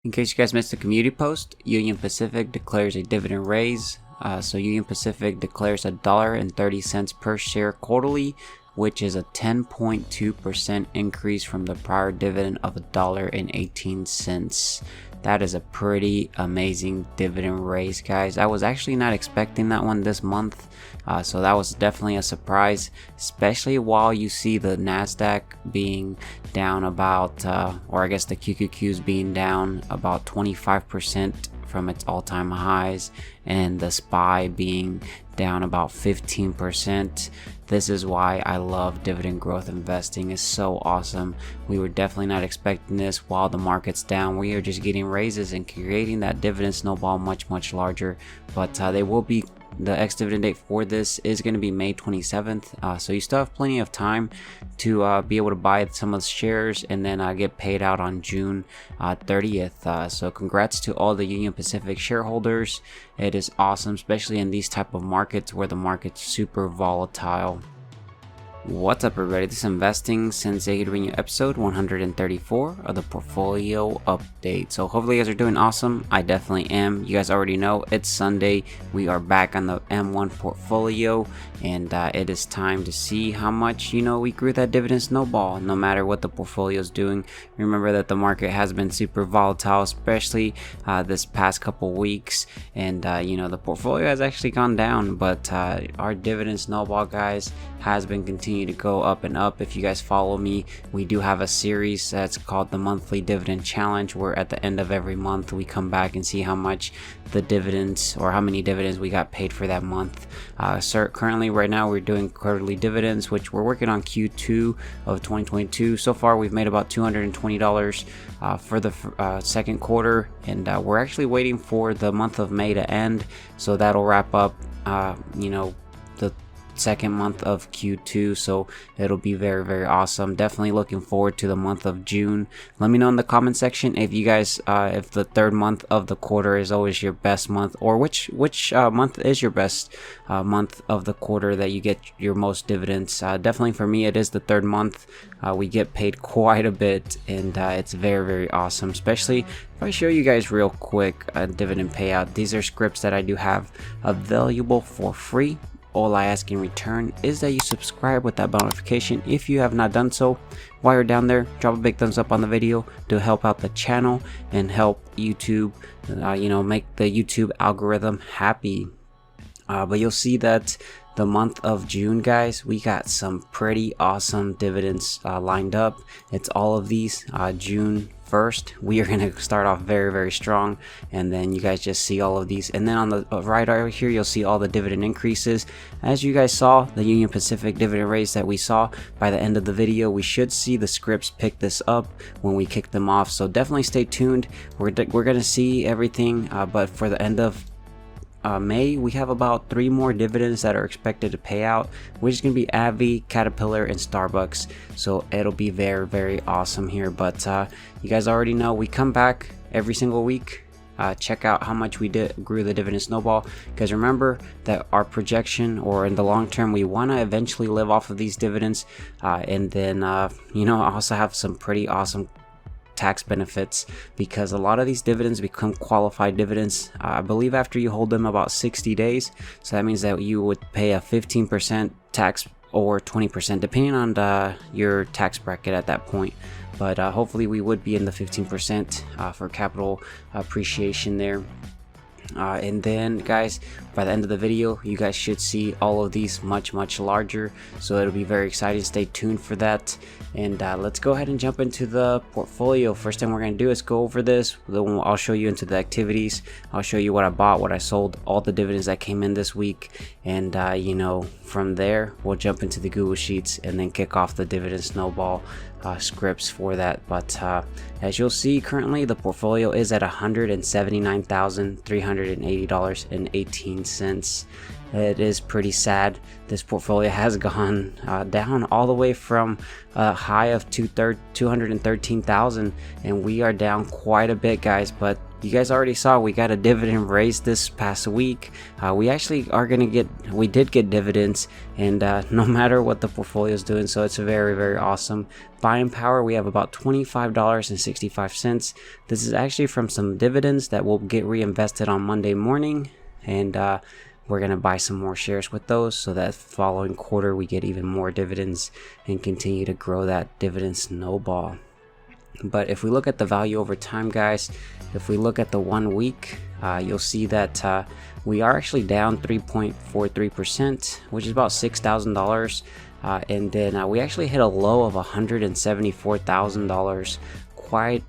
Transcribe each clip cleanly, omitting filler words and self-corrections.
In case you guys missed the community post, Union Pacific declares a dividend raise. So Union Pacific declares $1.30 per share quarterly, which is a 10.2% increase from the prior dividend of $1.18. That is a pretty amazing dividend raise, guys. I was actually not expecting that one this month, so that was definitely a surprise, especially while you see the NASDAQ being down about, or I guess the QQQs being down about 25% from its all-time highs, and the SPY being down about 15%. This is why I love dividend growth investing. It's so awesome. We were definitely not expecting this. While the market's down, we are just getting raises and creating that dividend snowball much larger. But they will be, the ex-dividend date for this is going to be May 27th. So you still have plenty of time to be able to buy some of the shares and then get paid out on June 30th. So congrats to all the Union Pacific shareholders. It is awesome, especially in these type of markets where the market's super volatile. What's up, everybody? This is Investing Sensei here to bring you episode 134 of the portfolio update. So hopefully you guys are doing awesome. I definitely am. You guys already know it's Sunday. We are back on the M1 portfolio, and it is time to see how much we grew that dividend snowball. No matter what the portfolio is doing, remember that the market has been super volatile, especially this past couple weeks, and the portfolio has actually gone down, but our dividend snowball, guys, has been continuing to go up and up. If you guys follow me, we do have a series that's called the monthly dividend challenge, where at the end of every month we come back and see how much the dividends, or how many dividends we got paid for that month. Currently right now we're doing quarterly dividends, which we're working on Q2 of 2022. So far we've made about $220 for the second quarter, and we're actually waiting for the month of May to end, so that'll wrap up the second month of Q2, so it'll be very awesome. Definitely looking forward to the month of June. Let me know in the comment section if you guys if the third month of the quarter is always your best month, or which month is your best month of the quarter that you get your most dividends. Definitely for me it is the third month. We get paid quite a bit, and it's very awesome. Especially if I show you guys real quick a dividend payout. These are scripts that I do have available for free. All I ask in return is that you subscribe with that bell notification if you have not done so. While you're down there, drop a big thumbs up on the video to help out the channel and help YouTube, make the YouTube algorithm happy. But you'll see that the month of June, guys, we got some pretty awesome dividends lined up. It's all of these. June 1st, we are going to start off very strong, and then you guys just see all of these, and then on the right over here you'll see all the dividend increases. As you guys saw, the Union Pacific dividend raise that we saw, by the end of the video we should see the scripts pick this up when we kick them off, so definitely stay tuned. We're going to see everything, but for the end of May, we have about 3 more dividends that are expected to pay out, which is going to be AbbVie, Caterpillar, and Starbucks. So it'll be very awesome here. But you guys already know we come back every single week. Check out how much we grew the dividend snowball, because remember that our projection, or in the long term, we want to eventually live off of these dividends, and then also have some pretty awesome tax benefits, because a lot of these dividends become qualified dividends, I believe, after you hold them about 60 days. So that means that you would pay a 15% tax or 20%, depending on your tax bracket at that point. But hopefully we would be in the 15% for capital appreciation there. And then, guys, by the end of the video you guys should see all of these much larger, so it'll be very exciting. Stay tuned for that, and let's go ahead and jump into the portfolio. First thing we're going to do is go over this. Then I'll show you into the activities. I'll show you what I bought, what I sold, all the dividends that came in this week, and from there we'll jump into the Google Sheets and then kick off the dividend snowball scripts for that. But as you'll see, currently the portfolio is at $179,380.18, it is pretty sad. This portfolio has gone down all the way from a high of 213,000, and we are down quite a bit, guys. But you guys already saw we got a dividend raise this past week. We actually are gonna we did get dividends, and no matter what the portfolio is doing, so it's very, very awesome. Buying power, we have about $25.65. This is actually from some dividends that will get reinvested on Monday morning, and we're gonna buy some more shares with those, so that following quarter we get even more dividends and continue to grow that dividend snowball. But if we look at the value over time, guys, if we look at the 1 week, you'll see that we are actually down 3.43%, which is about $6,000. And then we actually hit a low of $174,000. Quite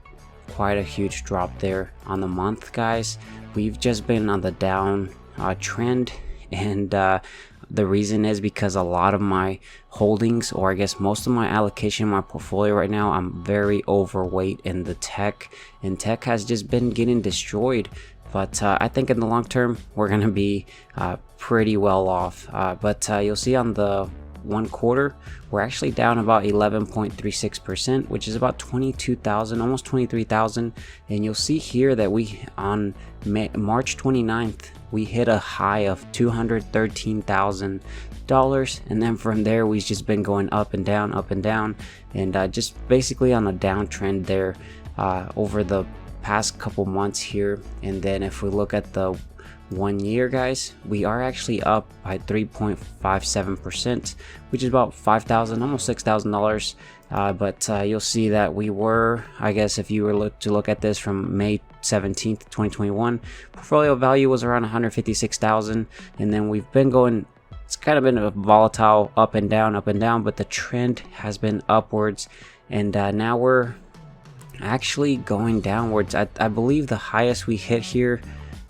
a huge drop there on the month, guys. We've just been on the down trend, and the reason is because a lot of my holdings, or I guess most of my allocation in my portfolio right now, I'm very overweight in the tech, and tech has just been getting destroyed. But I think in the long term we're gonna be pretty well off. But you'll see on the 1 quarter we're actually down about 11.36%, which is about 22,000, almost 23,000. And you'll see here that we on March 29th we hit a high of $213,000, and then from there we've just been going up and down, and just basically on a downtrend there over the past couple months here. And then if we look at the 1 year, guys, we are actually up by 3.57%, which is about $5,000, almost $6,000. But you'll see that we were, I guess if you were to look at this from May 17th 2021, portfolio value was around 156,000, and then we've been going, it's kind of been a volatile up and down, but the trend has been upwards, and now we're actually going downwards. I believe the highest we hit here,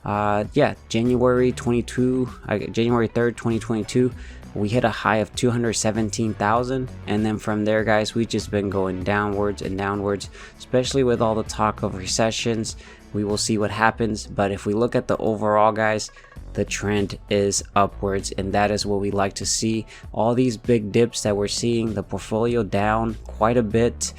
January 3rd 2022, we hit a high of 217,000, and then from there, guys, we've just been going downwards and downwards, especially with all the talk of recessions. We will see what happens, but if we look at the overall, guys, the trend is upwards, and that is what we like to see. All these big dips that we're seeing, the portfolio down quite a bit,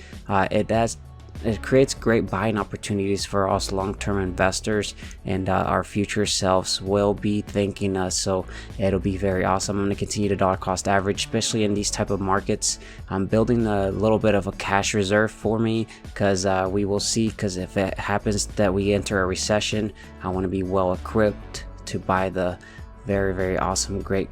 it creates great buying opportunities for us long-term investors, and our future selves will be thanking us, so it'll be very awesome. I'm going to continue to dollar cost average, especially in these type of markets. I'm building a little bit of a cash reserve for me, because we will see, because if it happens that we enter a recession, I want to be well equipped to buy the very, very awesome, great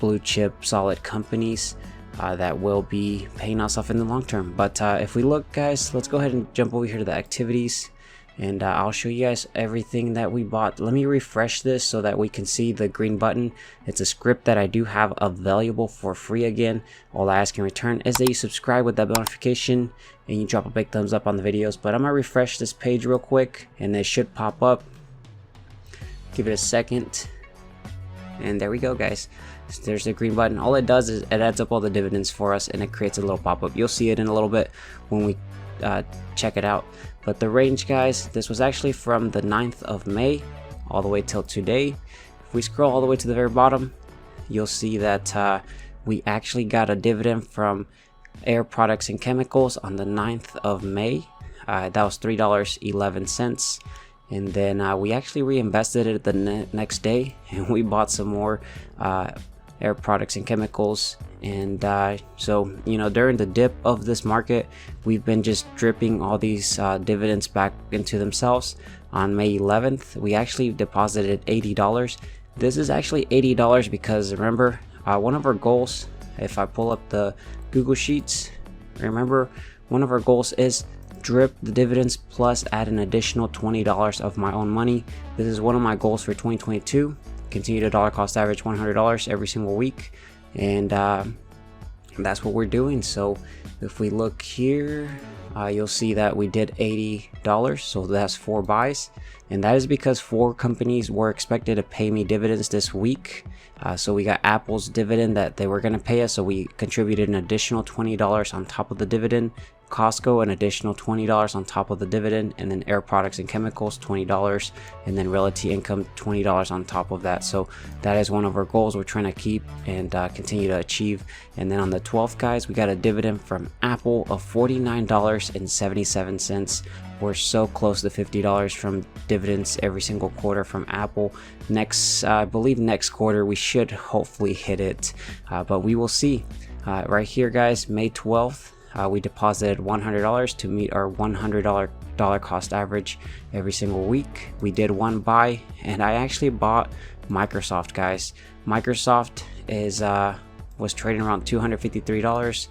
blue chip solid companies that will be paying us off in the long term. But if we look, guys, let's go ahead and jump over here to the activities, and I'll show you guys everything that we bought. Let me refresh this so that we can see the green button. It's a script that I do have available for free again. All I ask in return is that you subscribe with that bell notification and you drop a big thumbs up on the videos. But I'm gonna refresh this page real quick, and it should pop up. Give it a second, and there we go, guys. There's the green button. All it does is it adds up all the dividends for us, and it creates a little pop-up. You'll see it in a little bit when we check it out. But the range, guys, this was actually from the 9th of May all the way till today. If we scroll all the way to the very bottom, you'll see that we actually got a dividend from Air Products and Chemicals on the 9th of May. That was $3.11. And then we actually reinvested it the next day, and we bought some more Air Products and Chemicals. And so, you know, during the dip of this market, we've been just dripping all these dividends back into themselves. On May 11th, we actually deposited $80. This is actually $80 because remember, one of our goals, if I pull up the Google Sheets, remember, one of our goals is drip the dividends plus add an additional $20 of my own money. This is one of my goals for 2022. Continue to dollar cost average $100 every single week, and that's what we're doing. So if we look here, you'll see that we did $80, so that's 4 buys, and that is because 4 companies were expected to pay me dividends this week. So we got Apple's dividend that they were going to pay us, so we contributed an additional $20 on top of the dividend. Costco an additional $20 on top of the dividend, and then Air Products and Chemicals $20, and then Realty Income $20 on top of that. So that is one of our goals we're trying to keep and continue to achieve. And then on the 12th, guys, we got a dividend from Apple of $49.77. We're so close to $50 from dividends every single quarter from Apple. Next, I believe next quarter we should hopefully hit it, but we will see. Right here, guys, May 12th. We deposited $100 to meet our $100 cost average every single week. We did one buy, and I actually bought Microsoft, guys. Microsoft was trading around $253.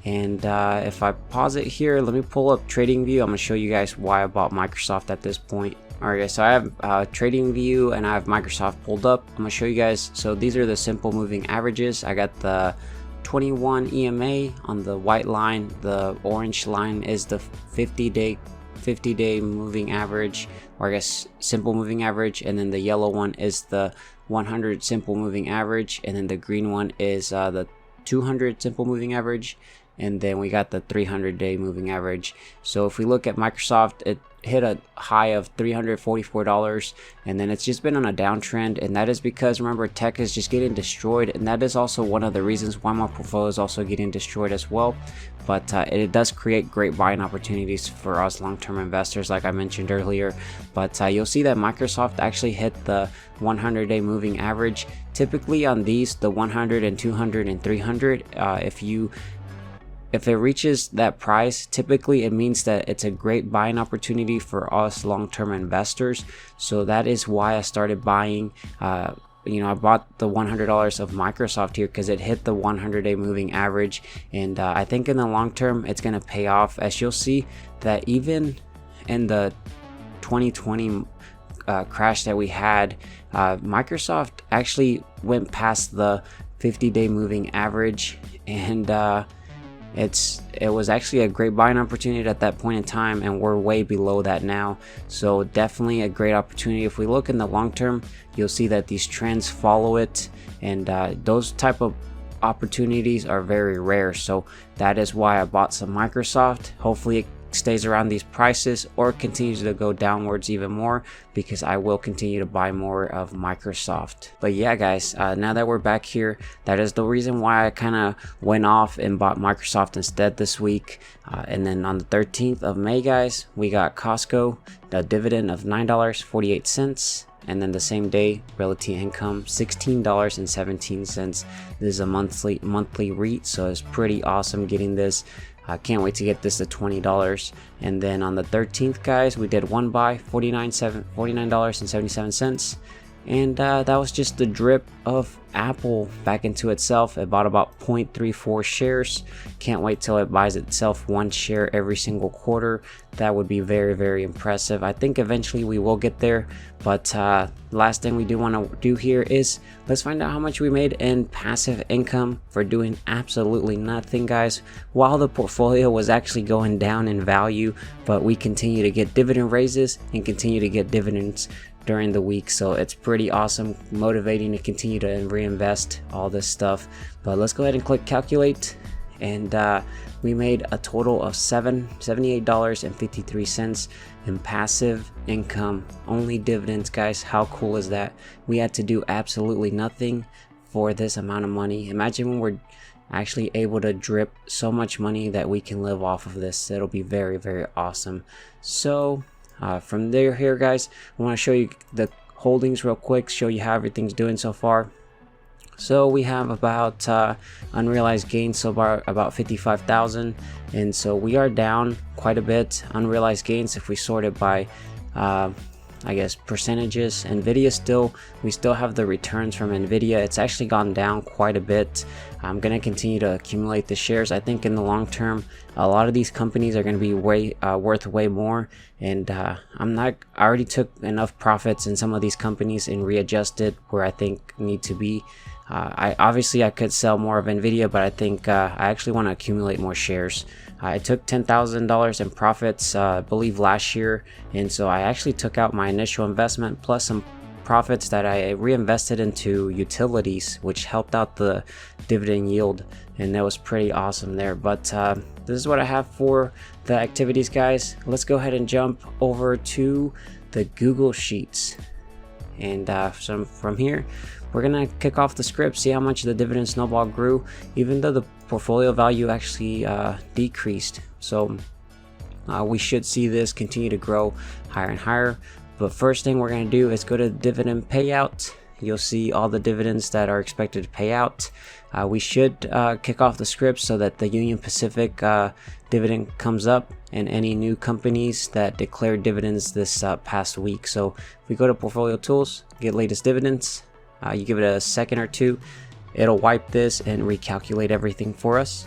And if I pause it here, let me pull up TradingView. I'm gonna show you guys why I bought Microsoft at this point. Alright guys, so I have TradingView and I have Microsoft pulled up. I'm gonna show you guys. So these are the simple moving averages. I got the 21 EMA on the white line. The orange line is the 50-day moving average, or I guess simple moving average, and then the yellow one is the 100 simple moving average, and then the green one is the 200 simple moving average, and then we got the 300-day moving average. So if we look at Microsoft, it hit a high of $344, and then it's just been on a downtrend, and that is because, remember, tech is just getting destroyed, and that is also one of the reasons why my portfolio is also getting destroyed as well. But it does create great buying opportunities for us long-term investors, like I mentioned earlier. But you'll see that Microsoft actually hit the 100-day moving average. Typically on these, the 100 and 200 and 300, if it reaches that price, typically it means that it's a great buying opportunity for us long-term investors. So that is why I started buying. I bought the $100 of Microsoft here because it hit the 100-day moving average, and I think in the long term it's going to pay off, as you'll see that even in the 2020 crash that we had, Microsoft actually went past the 50-day moving average, and it was actually a great buying opportunity at that point in time, and we're way below that now. So definitely a great opportunity. If we look in the long term, you'll see that these trends follow it, and those type of opportunities are very rare. So that is why I bought some Microsoft. Hopefully it stays around these prices or continues to go downwards even more, because I will continue to buy more of Microsoft. But yeah, guys, now that we're back here, that is the reason why I kind of went off and bought Microsoft instead this week. And then on the 13th of May, guys, we got Costco, the dividend of $9.48. And then the same day, Realty Income, $16.17. This is a monthly REIT, so it's pretty awesome getting this. I can't wait to get this to $20. And then on the 13th, guys, we did one buy, $49.77. And that was just the drip of Apple back into itself. It bought about 0.34 shares. Can't wait till it buys itself one share every single quarter. That would be very, very impressive. I think eventually we will get there. But last thing we do want to do here is let's find out how much we made in passive income for doing absolutely nothing, guys, while the portfolio was actually going down in value. But we continue to get dividend raises and continue to get dividends during the week. So it's pretty awesome, motivating to continue to reinvest all this stuff. But let's go ahead and click calculate, and we made a total of $78.53 in passive income, only dividends, guys. How cool is that? We had to do absolutely nothing for this amount of money. Imagine when we're actually able to drip so much money that we can live off of this. It'll be very, very awesome. So from there here, guys, I want to show you the holdings real quick, show you how everything's doing so far. So we have about unrealized gains so far about 55,000, and so we are down quite a bit. Unrealized gains, if we sort it by I guess percentages, Nvidia we still have the returns from Nvidia. It's actually gone down quite a bit. I'm gonna continue to accumulate the shares. I think in the long term a lot of these companies are going to be worth way more, and I already took enough profits in some of these companies and readjusted where I think need to be. I could sell more of Nvidia, but I think I actually want to accumulate more shares. I took $10,000 in profits I believe last year, and so I actually took out my initial investment plus some profits that I reinvested into utilities, which helped out the dividend yield, and that was pretty awesome there. But this is what I have for the activities, guys. Let's go ahead and jump over to the Google Sheets, and from here we're gonna kick off the script, see how much the dividend snowball grew, even though the portfolio value actually decreased. So we should see this continue to grow higher and higher. But first thing we're going to do is go to dividend payout. You'll see all the dividends that are expected to pay out. We should kick off the script so that the Union Pacific dividend comes up, and any new companies that declared dividends this past week. So if we go to portfolio tools, get latest dividends, you give it a second or two, it'll wipe this and recalculate everything for us.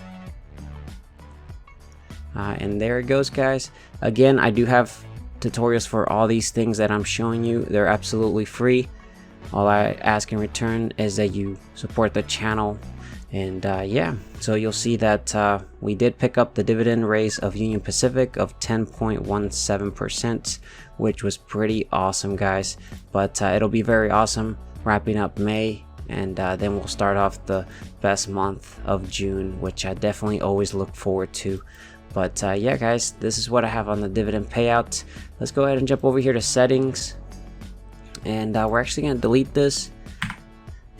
And there it goes, guys. Again, I do have tutorials for all these things that I'm showing you. They're absolutely free. All I ask in return is that you support the channel. And yeah, so you'll see that we did pick up the dividend raise of Union Pacific of 10.17%, which was pretty awesome, guys. But it'll be very awesome wrapping up May, and then we'll start off the best month of June, which I definitely always look forward to. But yeah, guys, this is what I have on the dividend payout. Let's go ahead and jump over here to settings, and we're actually going to delete this,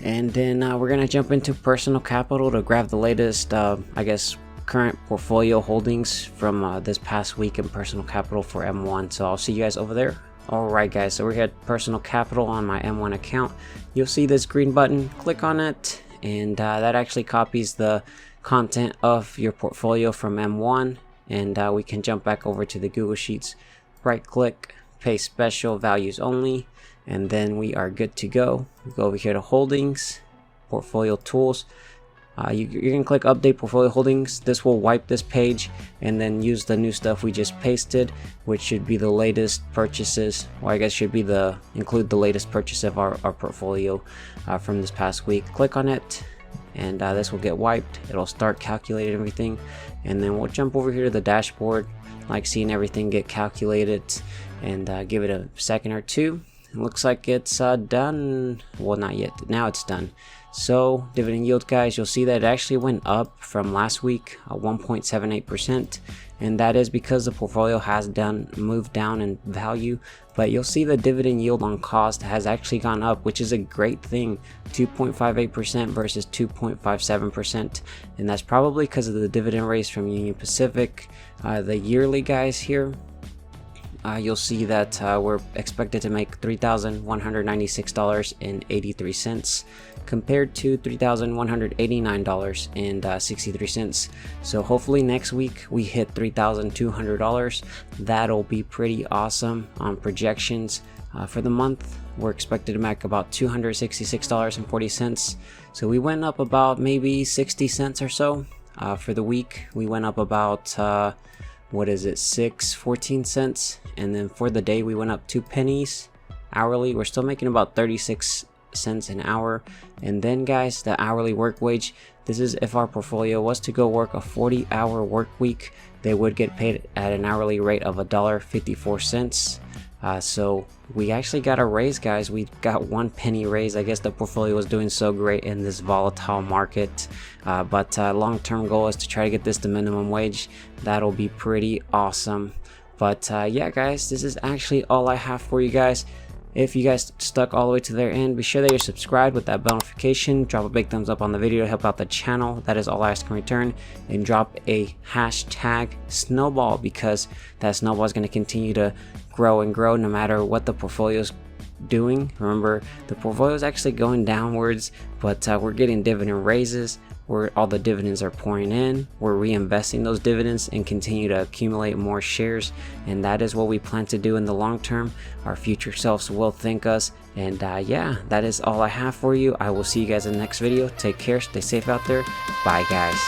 and then we're going to jump into personal capital to grab the latest I guess current portfolio holdings from this past week in personal capital for M1. So I'll see you guys over there. Alright, guys, so we're here at personal capital on my M1 account. You'll see this green button, click on it, and that actually copies the content of your portfolio from M1, and we can jump back over to the Google Sheets, right click, paste special, values only, and then we are good to go. We go over here to holdings, portfolio tools. You can click update portfolio holdings. This will wipe this page and then use the new stuff we just pasted, which should be the latest purchases, or I guess should be include the latest purchase of our portfolio from this past week. Click on it, and this will get wiped. It'll start calculating everything, and then we'll jump over here to the dashboard, like seeing everything get calculated, and give it a second or two. It looks like it's done. Well, not yet. Now it's done. So dividend yield, guys, you'll see that it actually went up from last week, 1.78%, and that is because the portfolio has moved down in value. But you'll see the dividend yield on cost has actually gone up, which is a great thing, 2.58% versus 2.57%, and that's probably because of the dividend raise from Union Pacific. The yearly, guys, here you'll see that we're expected to make $3,196.83 compared to $3,189.63. So hopefully next week we hit $3,200. That'll be pretty awesome on projections. For the month, we're expected to make about $266.40. So we went up about maybe 60 cents or so. For the week, we went up about what is it, 14 cents, and then for the day we went up 2 pennies. Hourly, we're still making about 36 cents an hour. And then, guys, the hourly work wage, this is if our portfolio was to go work a 40-hour work week, they would get paid at an hourly rate of $1.54. So we actually got a raise, guys. We got 1 penny raise. I guess the portfolio was doing so great in this volatile market, but long-term goal is to try to get this to minimum wage. That'll be pretty awesome. But yeah, guys, this is actually all I have for you guys. If you guys stuck all the way to their end, be sure that you're subscribed with that bell notification. Drop a big thumbs up on the video to help out the channel. That is all I ask in return. And drop a hashtag snowball, because that snowball is going to continue to grow and grow no matter what the portfolio is doing. Remember, the portfolio is actually going downwards, but we're getting dividend raises where all the dividends are pouring in. We're reinvesting those dividends and continue to accumulate more shares, and that is what we plan to do in the long term. Our future selves will thank us. And yeah, that is all I have for you. I will see you guys in the next video. Take care, stay safe out there. Bye, guys.